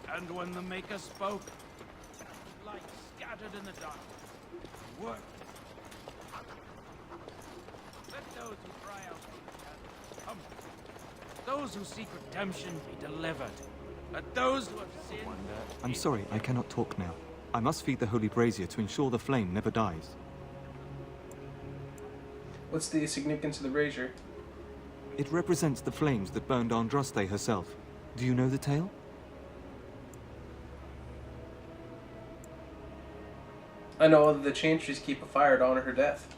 And when the Maker spoke, light scattered in the dark. Work. Let those who cry out come. Those who seek redemption be delivered. Let those who have sinned. I'm sorry, I cannot talk now. I must feed the holy brazier to ensure the flame never dies. What's the significance of the brazier? It represents the flames that burned Andraste herself. Do you know the tale? I know that the Chantries keep a fire to honor her death.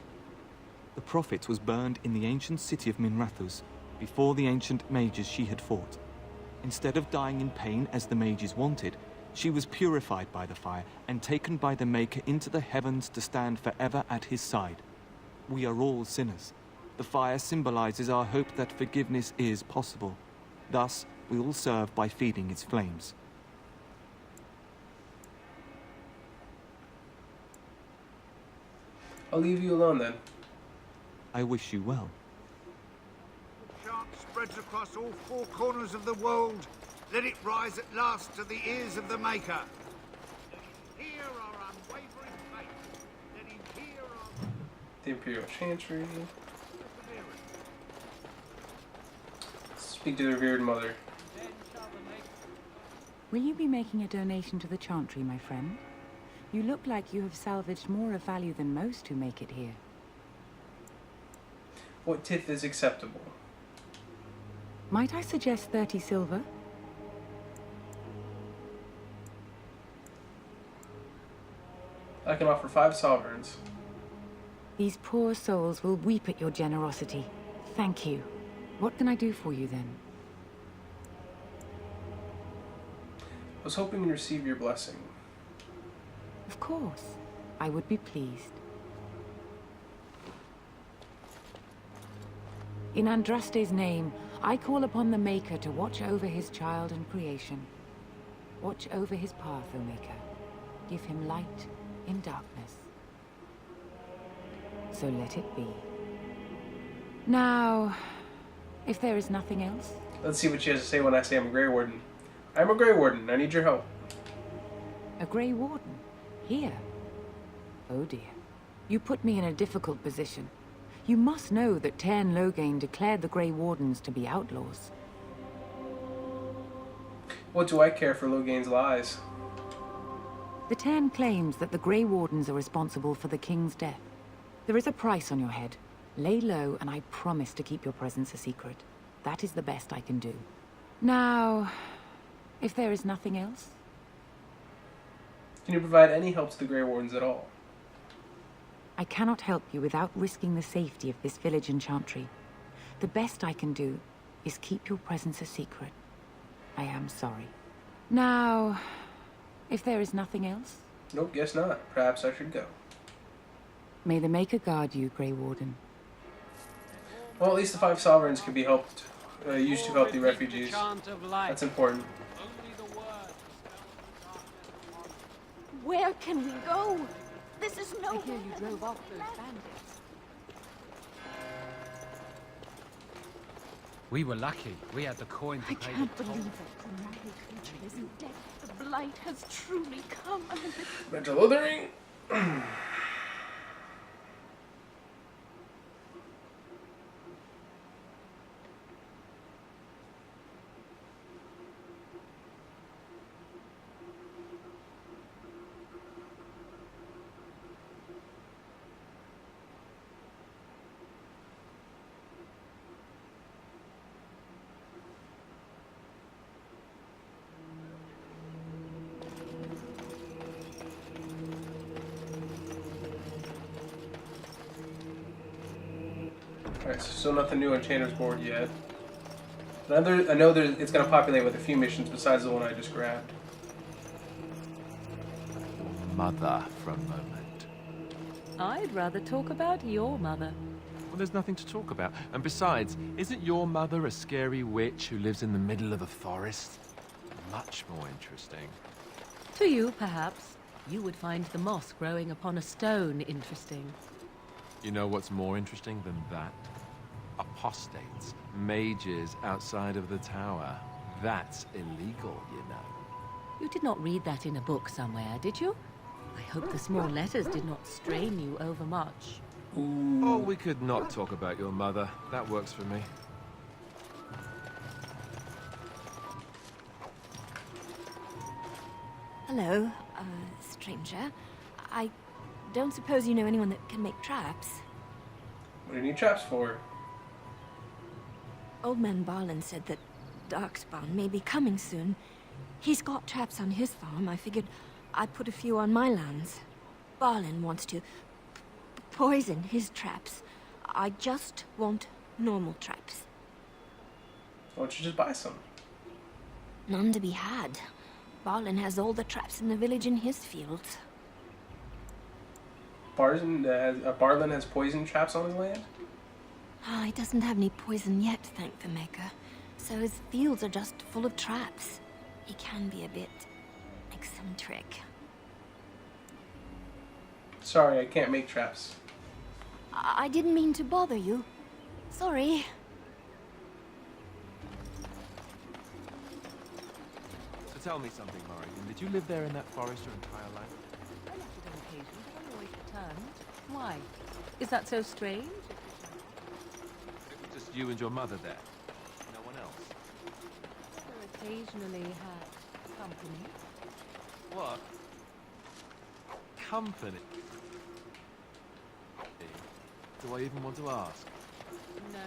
The prophet was burned in the ancient city of Minrathous, before the ancient mages she had fought. Instead of dying in pain as the mages wanted, she was purified by the fire and taken by the Maker into the heavens to stand forever at his side. We are all sinners. The fire symbolizes our hope that forgiveness is possible. Thus, we all serve by feeding its flames. I'll leave you alone then. I wish you well. The chant spreads across all four corners of the world. Let it rise at last to the ears of the Maker. Let him hear our unwavering faith. Let him hear our... The Imperial Chantry. Speak to the revered mother. Will you be making a donation to the Chantry, my friend? You look like you have salvaged more of value than most who make it here. What tithe is acceptable? Might I suggest 30 silver? I can offer 5 sovereigns. These poor souls will weep at your generosity. Thank you. What can I do for you then? I was hoping to receive your blessing. Of course. I would be pleased. In Andraste's name, I call upon the Maker to watch over his child and creation. Watch over his path, O Maker. Give him light in darkness. So let it be. Now, if there is nothing else... Let's see what she has to say when I say I'm a Grey Warden. I'm a Grey Warden. I need your help. A Grey Warden? Here? Oh dear. You put me in a difficult position. You must know that Tairn Loghain declared the Grey Wardens to be outlaws. What do I care for Loghain's lies? The Tairn claims that the Grey Wardens are responsible for the King's death. There is a price on your head. Lay low, and I promise to keep your presence a secret. That is the best I can do. Now, if there is nothing else... Can you provide any help to the Grey Wardens at all? I cannot help you without risking the safety of this village and Chantry. The best I can do is keep your presence a secret. I am sorry. Now, if there is nothing else... Nope, guess not. Perhaps I should go. May the Maker guard you, Grey Warden. Well, at least the 5 sovereigns can be helped, used to help the refugees. That's important. Where can we go? This is no... I hear you drove off those bandits. We were lucky. We had the coin to I pay can't the toll. believe that dramatic creature isn't dead. The Blight has truly come. Mental withering. Alright, so still nothing new on Chandler's board yet. I know it's going to populate with a few missions besides the one I just grabbed. Mother for a moment. I'd rather talk about your mother. Well, there's nothing to talk about. And besides, isn't your mother a scary witch who lives in the middle of a forest? Much more interesting. To you, perhaps. You would find the moss growing upon a stone interesting. You know what's more interesting than that? Apostates, mages outside of the tower. That's illegal, you know. You did not read that in a book somewhere, did you? I hope the small letters did not strain you overmuch. Oh, we could not talk about your mother. That works for me. Hello, stranger. I don't suppose you know anyone that can make traps? What do you need traps for? Old man Barlin said that Darkspawn may be coming soon. He's got traps on his farm. I figured I'd put a few on my lands. Barlin wants to poison his traps. I just want normal traps. Why don't you just buy some? None to be had. Barlin has all the traps in the village in his fields. Barlin has poison traps on his land? Ah, he doesn't have any poison yet, thank the Maker. So his fields are just full of traps. He can be a bit eccentric. Sorry, I can't make traps. I didn't mean to bother you. Sorry. So tell me something, Morrigan. Did you live there in that forest your entire life? I left it on occasion, but I always returned. Why? Is that so strange? It was just you and your mother there. No one else. Mother occasionally had company. What? Company? Do I even want to ask? No,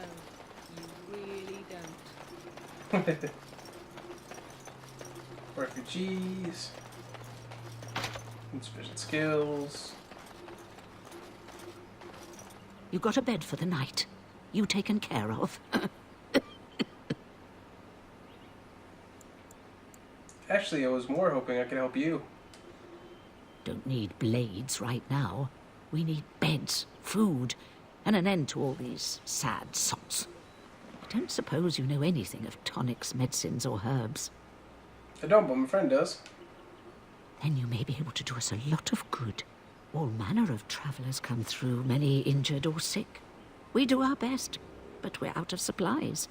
you really don't. Refugees. Insufficient skills. You got a bed for the night. You taken care of. Actually, I was more hoping I could help you. Don't need blades right now. We need beds, food, and an end to all these sad sots. I don't suppose you know anything of tonics, medicines, or herbs. I don't, but my friend does. Then you may be able to do us a lot of good. All manner of travelers come through, many injured or sick. We do our best, but we're out of supplies.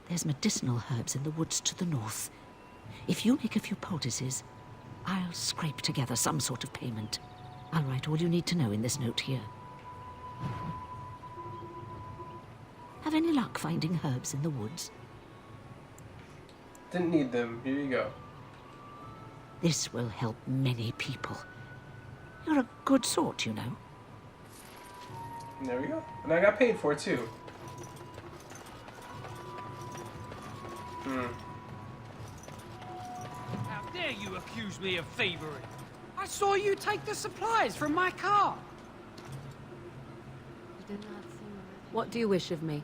There's medicinal herbs in the woods to the north. If you make a few poultices, I'll scrape together some sort of payment. I'll write all you need to know in this note here. Have any luck finding herbs in the woods? Didn't need them. Here you go. This will help many people. You're a good sort, you know. And there we go. And I got paid for it, too. How dare you accuse me of thievery? I saw you take the supplies from my car. What do you wish of me?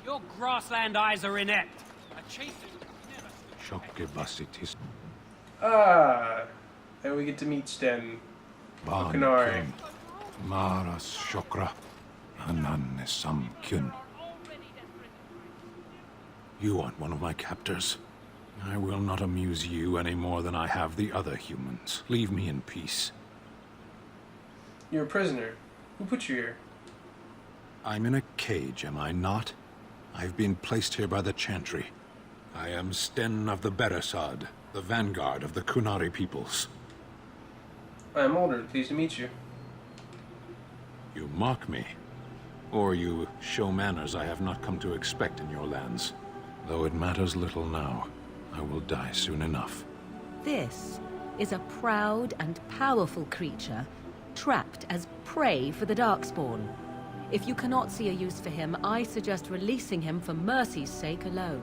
Your grassland eyes are inept. A chieftain would never... Ah. And we get to meet Sten. Canary. Maras Shokra, Ananne Samkyun. You aren't one of my captors. I will not amuse you any more than I have the other humans. Leave me in peace. You're a prisoner. Who put you here? I'm in a cage, am I not? I've been placed here by the Chantry. I am Sten of the Beresad, the vanguard of the Kunari peoples. I'm Aldred. Pleased to meet you. You mock me. Or you show manners I have not come to expect in your lands. Though it matters little now. I will die soon enough. This is a proud and powerful creature, trapped as prey for the Darkspawn. If you cannot see a use for him, I suggest releasing him for mercy's sake alone.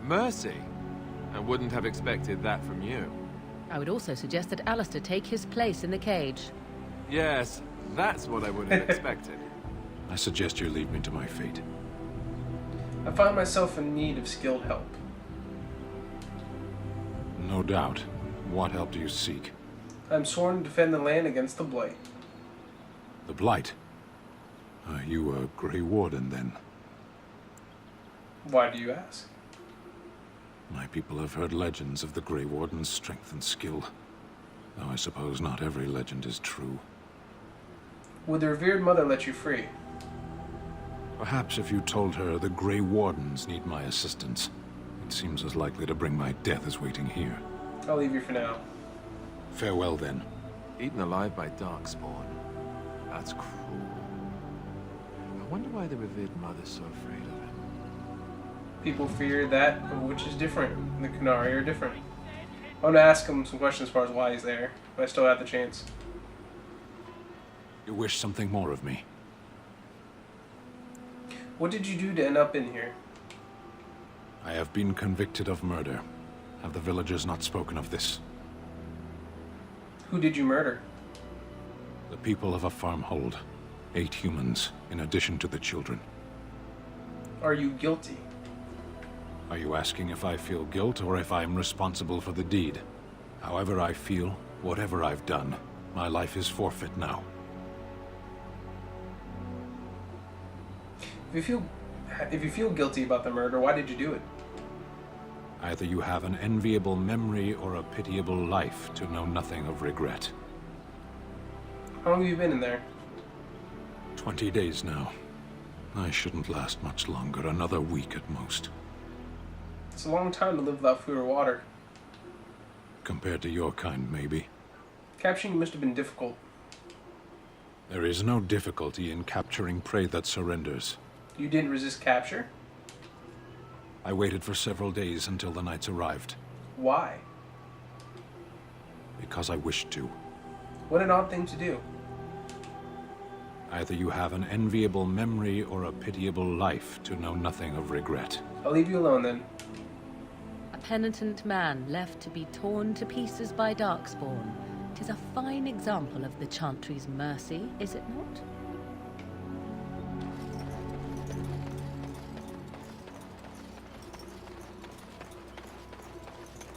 Mercy? I wouldn't have expected that from you. I would also suggest that Alistair take his place in the cage. Yes, that's what I would have expected. I suggest you leave me to my fate. I find myself in need of skilled help. No doubt. What help do you seek? I'm sworn to defend the land against the Blight. The Blight? Are you a Grey Warden, then? Why do you ask? My people have heard legends of the Grey Warden's strength and skill. Though I suppose not every legend is true. Would the revered mother let you free? Perhaps if you told her the Grey Wardens need my assistance. It seems as likely to bring my death as waiting here. I'll leave you for now. Farewell, then. Eaten alive by Darkspawn. That's cruel. I wonder why the revered mother's so afraid of him. People fear that, which is different. The Qunari are different. I want to ask him some questions as far as why he's there, but I still have the chance. You wish something more of me? What did you do to end up in here? I have been convicted of murder. Have the villagers not spoken of this? Who did you murder? The people of a farmhold. 8 humans, in addition to the children. Are you guilty? Are you asking if I feel guilt or if I am responsible for the deed? However I feel, whatever I've done, my life is forfeit now. If you feel guilty about the murder, why did you do it? Either you have an enviable memory or a pitiable life to know nothing of regret. How long have you been in there? 20 days now. I shouldn't last much longer, another week at most. It's a long time to live without food or water. Compared to your kind, maybe. Capturing you must have been difficult. There is no difficulty in capturing prey that surrenders. You didn't resist capture? I waited for several days until the knights arrived. Why? Because I wished to. What an odd thing to do. Either you have an enviable memory or a pitiable life to know nothing of regret. I'll leave you alone then. A penitent man left to be torn to pieces by Darkspawn. 'Tis a fine example of the Chantry's mercy, is it not?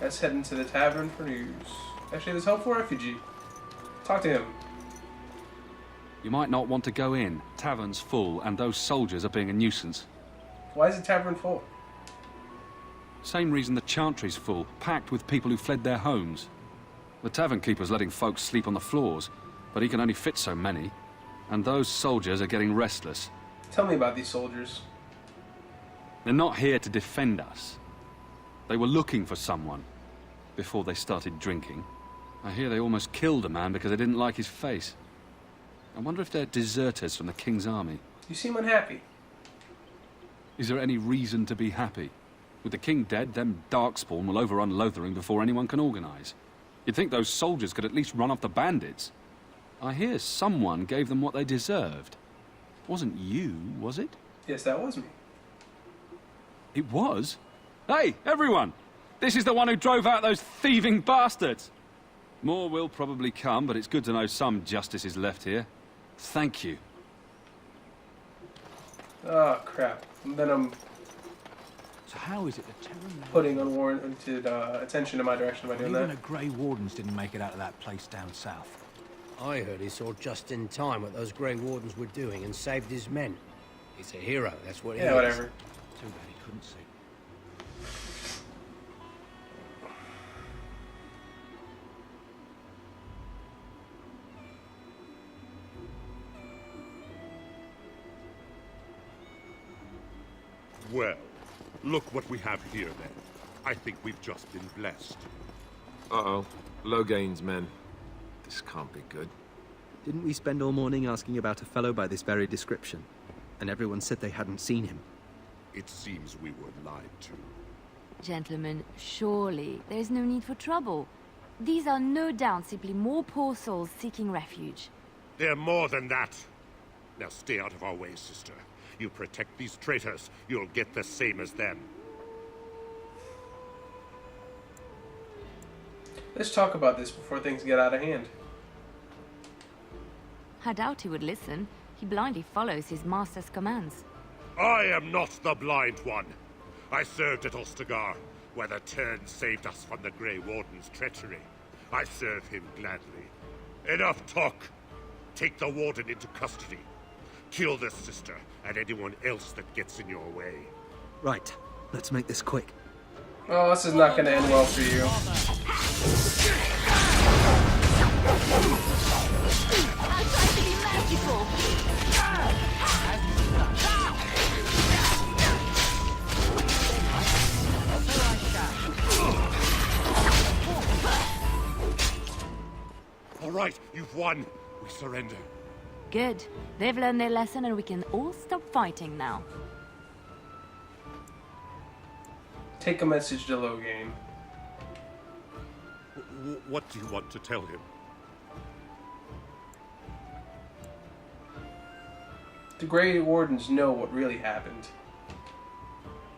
Let's head into the tavern for news. Actually, there's helpful refugee. Talk to him. You might not want to go in. Tavern's full, and those soldiers are being a nuisance. Why is the tavern full? Same reason the Chantry's full, packed with people who fled their homes. The tavern keeper's letting folks sleep on the floors, but he can only fit so many. And those soldiers are getting restless. Tell me about these soldiers. They're not here to defend us. They were looking for someone before they started drinking. I hear they almost killed a man because they didn't like his face. I wonder if they're deserters from the King's army. You seem unhappy. Is there any reason to be happy? With the King dead, them Darkspawn will overrun Lothering before anyone can organize. You'd think those soldiers could at least run off the bandits. I hear someone gave them what they deserved. Wasn't you, was it? Yes, that was me. It was? Hey, everyone! This is the one who drove out those thieving bastards! More will probably come, but it's good to know some justice is left here. Thank you. Oh, crap. And then I'm So how is it the Terran... putting unwarranted attention in my direction by doing Even that. the Grey Wardens didn't make it out of that place down south. I heard he saw just in time what those Grey Wardens were doing and saved his men. He's a hero, that's what he is. Yeah, whatever. Too bad he couldn't see. Well, look what we have here, then. I think we've just been blessed. Uh-oh. Logain's men. This can't be good. Didn't we spend all morning asking about a fellow by this very description? And everyone said they hadn't seen him. It seems we were lied to. Gentlemen, surely there is no need for trouble. These are no doubt simply more poor souls seeking refuge. They're more than that. Now stay out of our way, sister. You protect these traitors, you'll get the same as them. Let's talk about this before things get out of hand. I doubt he would listen. He blindly follows his master's commands. I am not the blind one. I served at Ostagar, where the Turn saved us from the Grey Warden's treachery. I serve him gladly. Enough talk! Take the Warden into custody. Kill this sister and anyone else that gets in your way. Right. Let's make this quick. Oh, this is not going to end well for you. I'll try to be merciful. right. You've won. We surrender. Good. They've learned their lesson and we can all stop fighting now. Take a message to Logain. What do you want to tell him? The Grey Wardens know what really happened.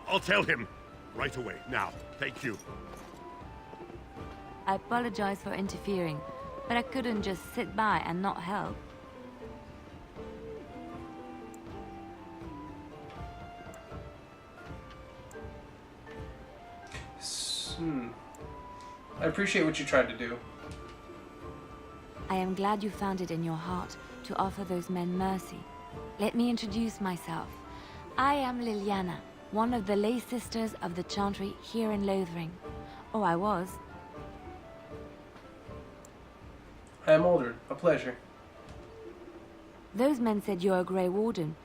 I'll tell him. Right away. Now. Thank you. I apologize for interfering, but I couldn't just sit by and not help. I appreciate what you tried to do. I am glad you found it in your heart to offer those men mercy. Let me introduce myself. I am Leliana, one of the lay sisters of the Chantry here in Lothering. Oh, I was. I am Aldrin. A pleasure. Those men said you're a Grey Warden.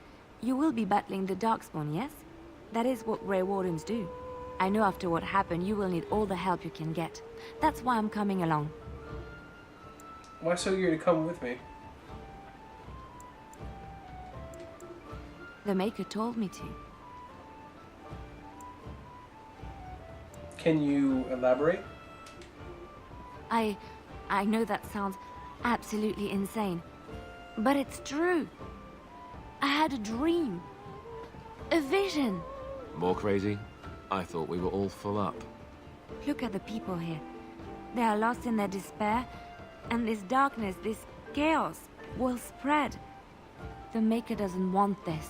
You will be battling the Darkspawn, yes? That is what Grey Wardens do. I know after what happened, you will need all the help you can get. That's why I'm coming along. Why so eager to come with me? The Maker told me to. Can you elaborate? I know that sounds absolutely insane, but it's true. I had a dream. A vision. More crazy? I thought we were all full up. Look at the people here. They are lost in their despair, and this darkness, this chaos, will spread. The Maker doesn't want this.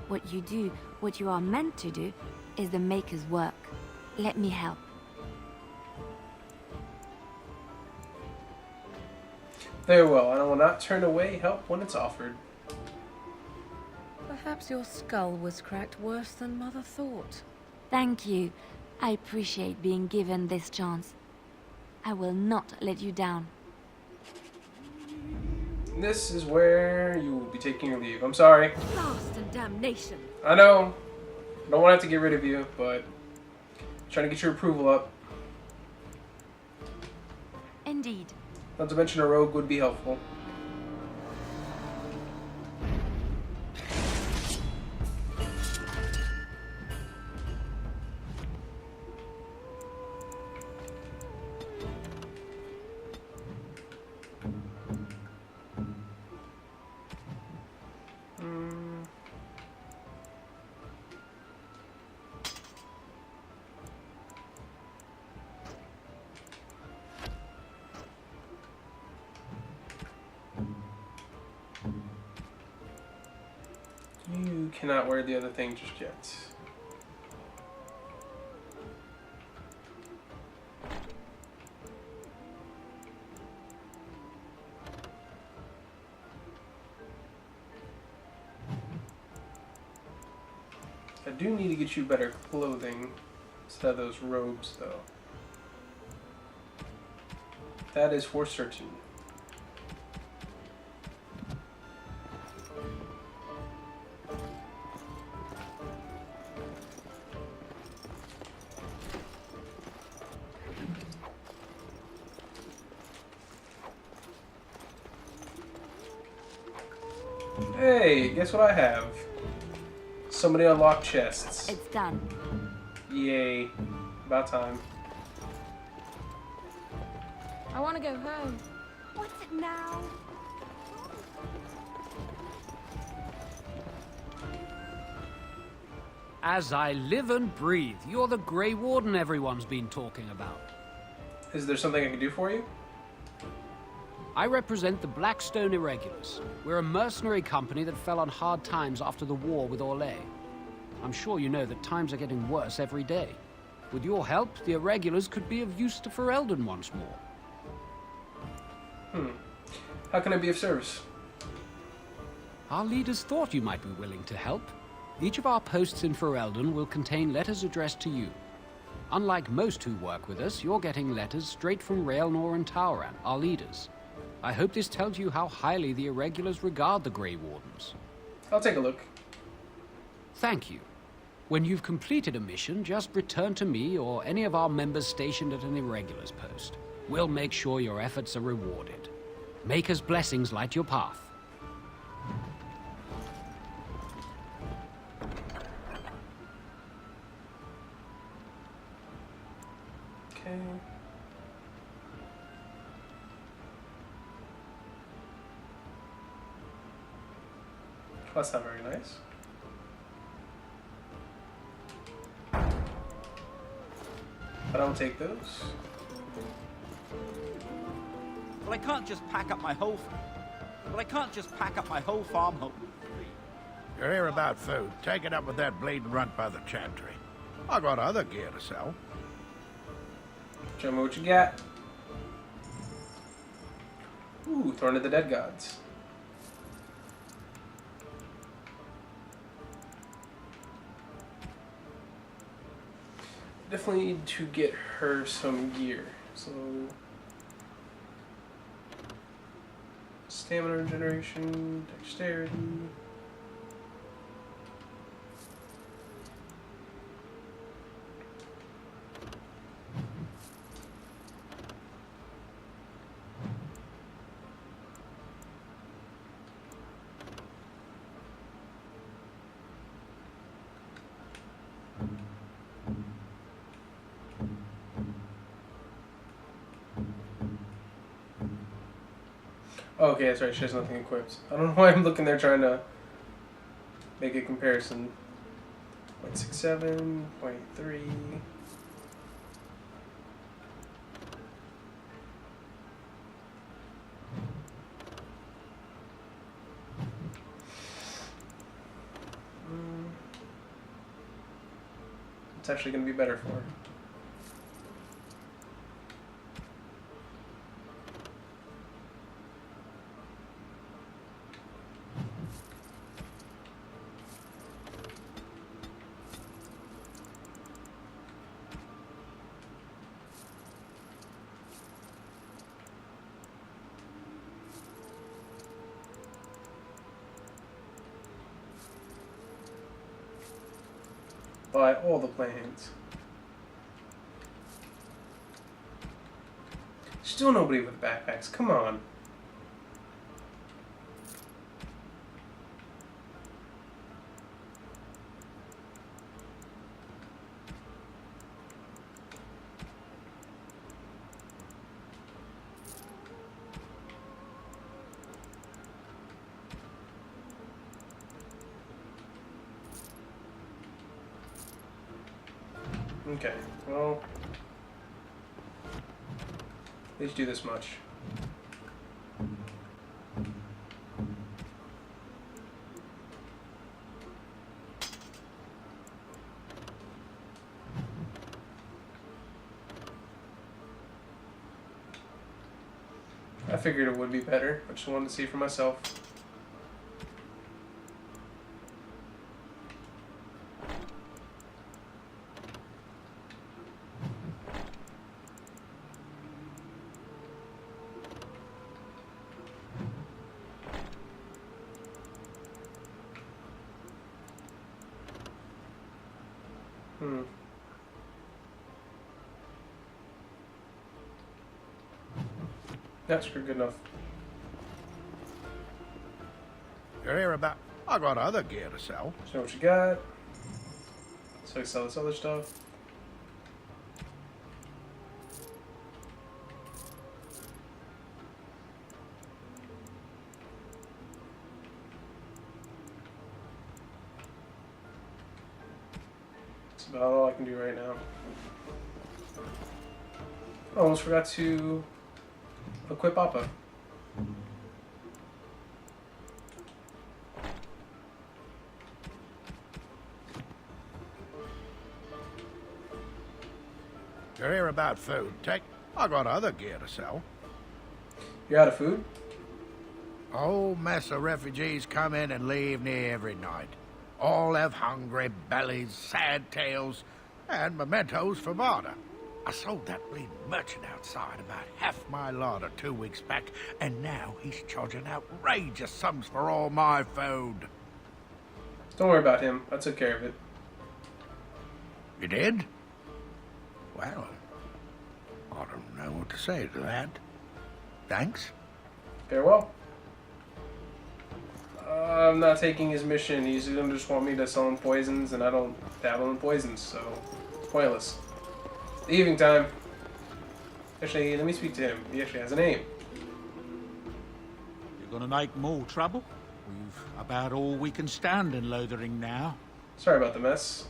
What you do, what you are meant to do, is the Maker's work. Let me help. Very well, and I will not turn away help when it's offered. Perhaps your skull was cracked worse than Mother thought. Thank you. I appreciate being given this chance. I will not let you down. This is where you will be taking your leave. I'm sorry. Blast and damnation. I know. I don't want to have to get rid of you, but trying to get your approval up. Indeed. Not to mention a rogue would be helpful. You cannot wear the other thing just yet. I do need to get you better clothing instead of those robes, though. That is for certain. Hey, guess what I have? Somebody unlocked chests. It's done. Yay. About time. I want to go home. What's it now? As I live and breathe, you're the Grey Warden everyone's been talking about. Is there something I can do for you? I represent the Blackstone Irregulars. We're a mercenary company that fell on hard times after the war with Orlais. I'm sure you know that times are getting worse every day. With your help, the Irregulars could be of use to Ferelden once more. How can I be of service? Our leaders thought you might be willing to help. Each of our posts in Ferelden will contain letters addressed to you. Unlike most who work with us, you're getting letters straight from Raelnor and Tauran, our leaders. I hope this tells you how highly the Irregulars regard the Grey Wardens. I'll take a look. Thank you. When you've completed a mission, just return to me or any of our members stationed at an Irregulars post. We'll make sure your efforts are rewarded. Maker's blessings light your path. Okay. That's not very nice. But I'll take those. But I can't just pack up my whole farm home. You're here about food. Take it up with that bleeding runt by the chantry. I got other gear to sell. Show me what you got. Ooh, Thorn of the Dead Gods. Definitely need to get her some gear. So, stamina regeneration, dexterity. Oh, okay, that's right. She has nothing equipped. I don't know why I'm looking there trying to make a comparison. 0.67, 0.3. It's actually going to be better for her. Buy all the plans. Still nobody with backpacks. Come on. Okay, well, at least do this much. I figured it would be better. I just wanted to see for myself. That's good enough. You're here about... I got other gear to sell. Show what you got. So I sell this other stuff. That's about all I can do right now. Almost forgot to equip Appa. You're here about food. I got other gear to sell. You're out of food? A whole mess of refugees come in and leave near every night. All have hungry bellies, sad tales, and mementos for barter. I sold that bleeding merchant outside about half my larder 2 weeks back, and now he's charging outrageous sums for all my food. Don't worry about him. I took care of it. You did? Well, I don't know what to say to that. Thanks. Farewell. I'm not taking his mission. He's gonna just want me to sell him poisons, and I don't dabble in poisons, so it's pointless. Leaving time. Actually, let me speak to him. He actually has a name. You're gonna make more trouble? We've about all we can stand in Lothering now. Sorry about the mess.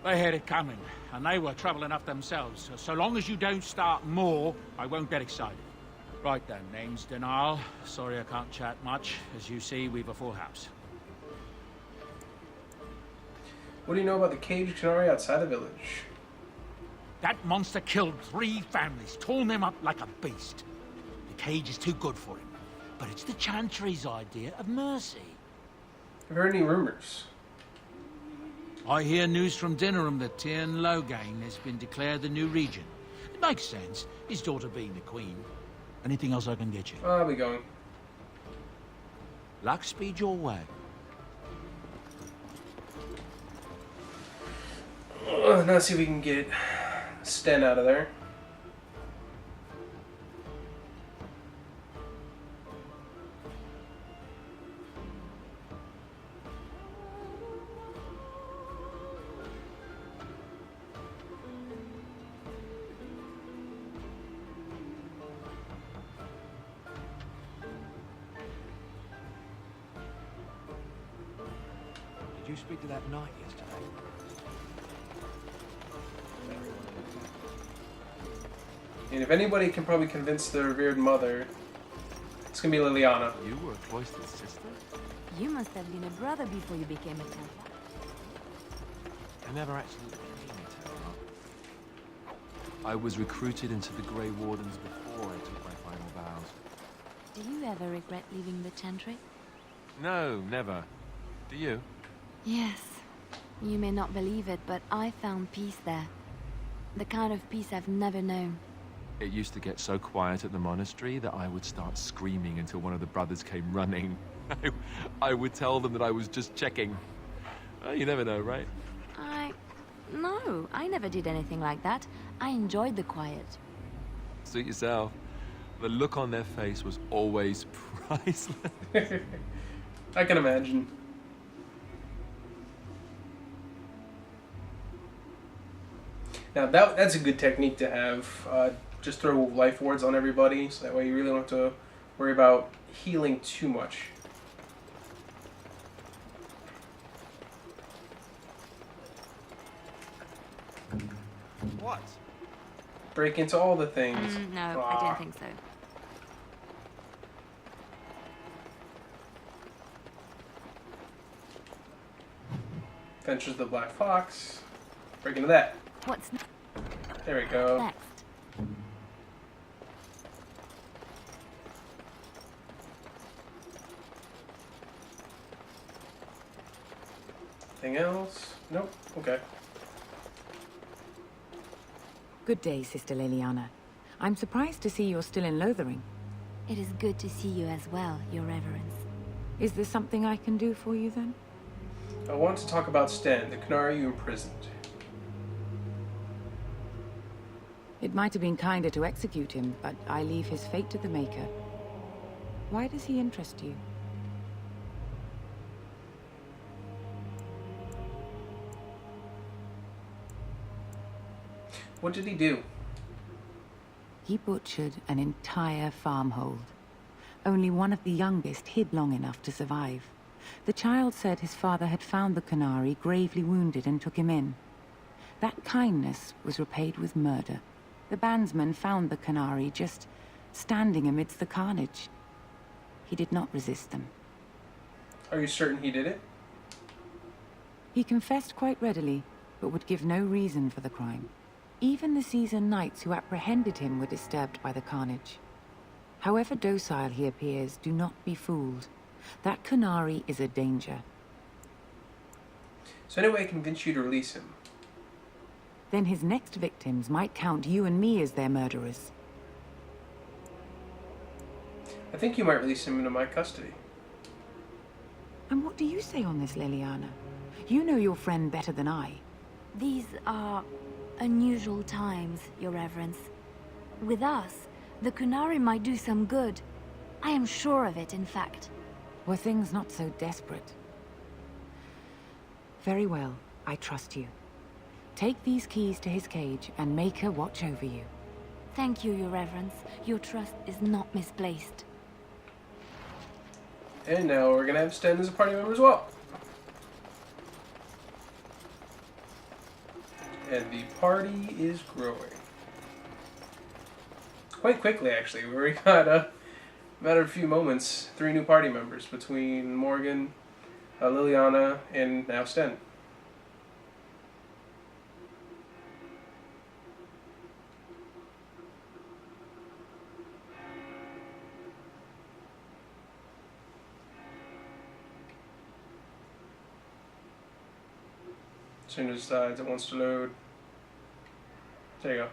They had it coming, and they were trouble enough themselves. So long as you don't start more, I won't get excited. Right then, name's Denal. Sorry I can't chat much. As you see, we've a full house. What do you know about the caged Canary outside the village? That monster killed 3 families, torn them up like a beast. The cage is too good for him. But it's the Chantry's idea of mercy. Have you heard any rumors? I hear news from Dinnerham that Tyrn Logain has been declared the new regent. It makes sense, his daughter being the queen. Anything else I can get you? I'll be going. Luck speed your way. Now see if we can get Sten out of there. Did you speak to that knight yesterday? And if anybody can probably convince the revered mother, it's gonna be Leliana. You were a cloistered sister? You must have been a brother before you became a Templar. I never actually became a Templar. I was recruited into the Grey Wardens before I took my final vows. Do you ever regret leaving the Chantry? No, never. Do you? Yes. You may not believe it, but I found peace there. The kind of peace I've never known. It used to get so quiet at the monastery that I would start screaming until one of the brothers came running. I would tell them that I was just checking. Oh, you never know, right? No, I never did anything like that. I enjoyed the quiet. Suit yourself. The look on their face was always priceless. I can imagine. Now that's a good technique to have. Just throw life wards on everybody, so that way you really don't have to worry about healing too much. What? Break into all the things. No, I don't think so. Ventures the Black Fox. Break into that. What's There we go. next? Anything else? Nope. Okay. Good day, Sister Leliana. I'm surprised to see you're still in Lothering. It is good to see you as well, Your Reverence. Is there something I can do for you, then? I want to talk about Sten, the Canary you imprisoned. It might have been kinder to execute him, but I leave his fate to the Maker. Why does he interest you? What did he do? He butchered an entire farmhold. Only one of the youngest hid long enough to survive. The child said his father had found the Canary gravely wounded and took him in. That kindness was repaid with murder. The bandsman found the Canary just standing amidst the carnage. He did not resist them. Are you certain he did it? He confessed quite readily, but would give no reason for the crime. Even the seasoned knights who apprehended him were disturbed by the carnage. However docile he appears, do not be fooled. That Canary is a danger. So any way I convince you to release him? Then his next victims might count you and me as their murderers. I think you might release him into my custody. And what do you say on this, Leliana? You know your friend better than I. These are unusual times, Your Reverence. With us, the Canary might do some good. I am sure of it, in fact. Were things not so desperate? Very well, I trust you. Take these keys to his cage and make her watch over you. Thank you, Your Reverence. Your trust is not misplaced. And now we're gonna have Sten as a party member as well. And the party is growing. Quite quickly, actually. We already got, a matter of a few moments, 3 new party members between Morgan, Leliana, and now Sten. As soon as it decides it wants to load. There you go.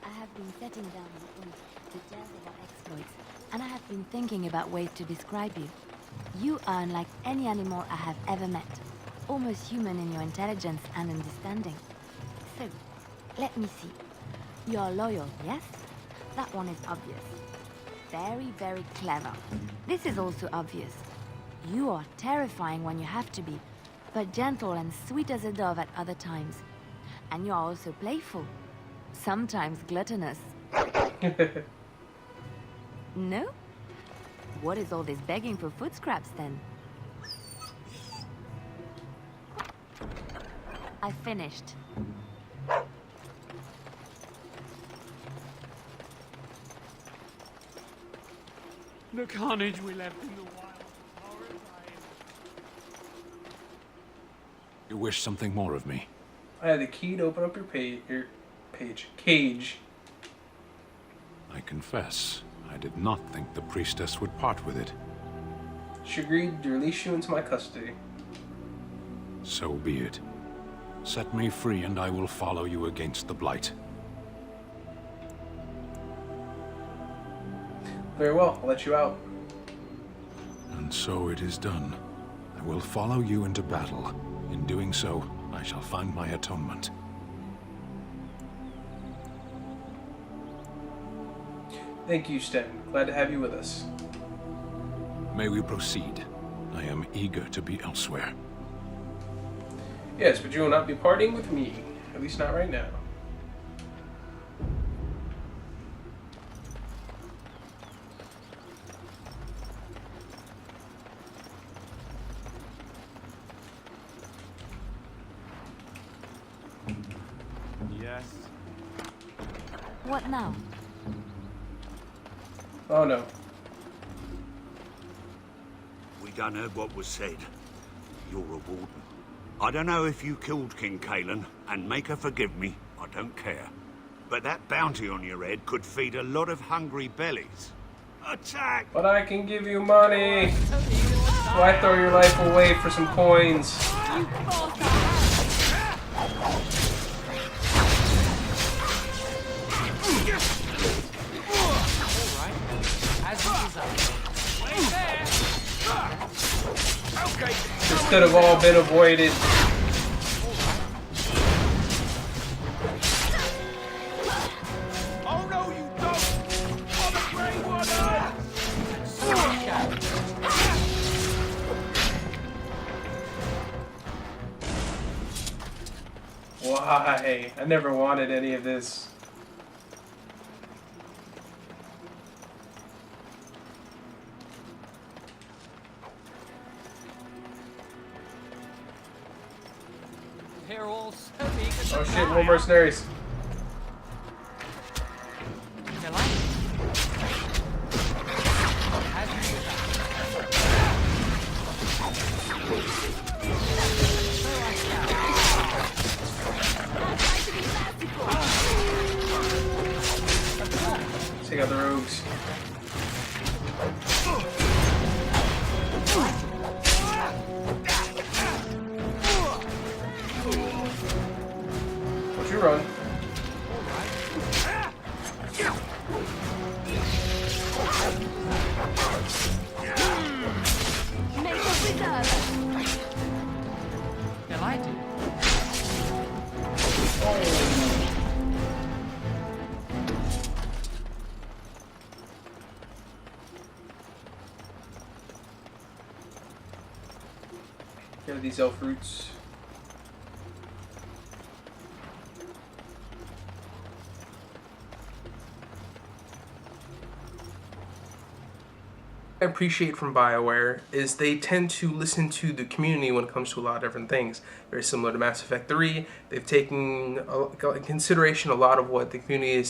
I have been setting down details of our exploits, and I have been thinking about ways to describe you. You are unlike any animal I have ever met. Almost human in your intelligence and understanding. So, let me see. You're loyal, yes? That one is obvious. Very, very clever. This is also obvious. You are terrifying when you have to be, but gentle and sweet as a dove at other times. And you are also playful. Sometimes gluttonous. No? What is all this begging for food scraps, then? I finished. The carnage we left in the wild. You wish something more of me? I had the key to open up your cage. I confess, I did not think the priestess would part with it. She agreed to release you into my custody. So be it. Set me free and I will follow you against the Blight. Very well, I'll let you out. And so it is done. I will follow you into battle. In doing so, I shall find my atonement. Thank you, Sten. Glad to have you with us. May we proceed? I am eager to be elsewhere. Yes, but you will not be partying with me. At least not right now. Yes. What now? Oh no. We done heard what was said. You're a warden. I don't know if you killed King Kalen, and make her forgive me, I don't care. But that bounty on your head could feed a lot of hungry bellies. Attack! But I can give you money! Why throw your life away for some coins? This could have all been avoided. Oh no, you don't! I'm a Grey Warden! Why? I never wanted any of this. They're all so eager to Oh shit, die. more mercenaries. Take out the rogues. Don't you run. Here are these elf roots. I appreciate from BioWare is they tend to listen to the community when it comes to a lot of different things. Very similar to Mass Effect 3. They've taken in consideration a lot of what the community is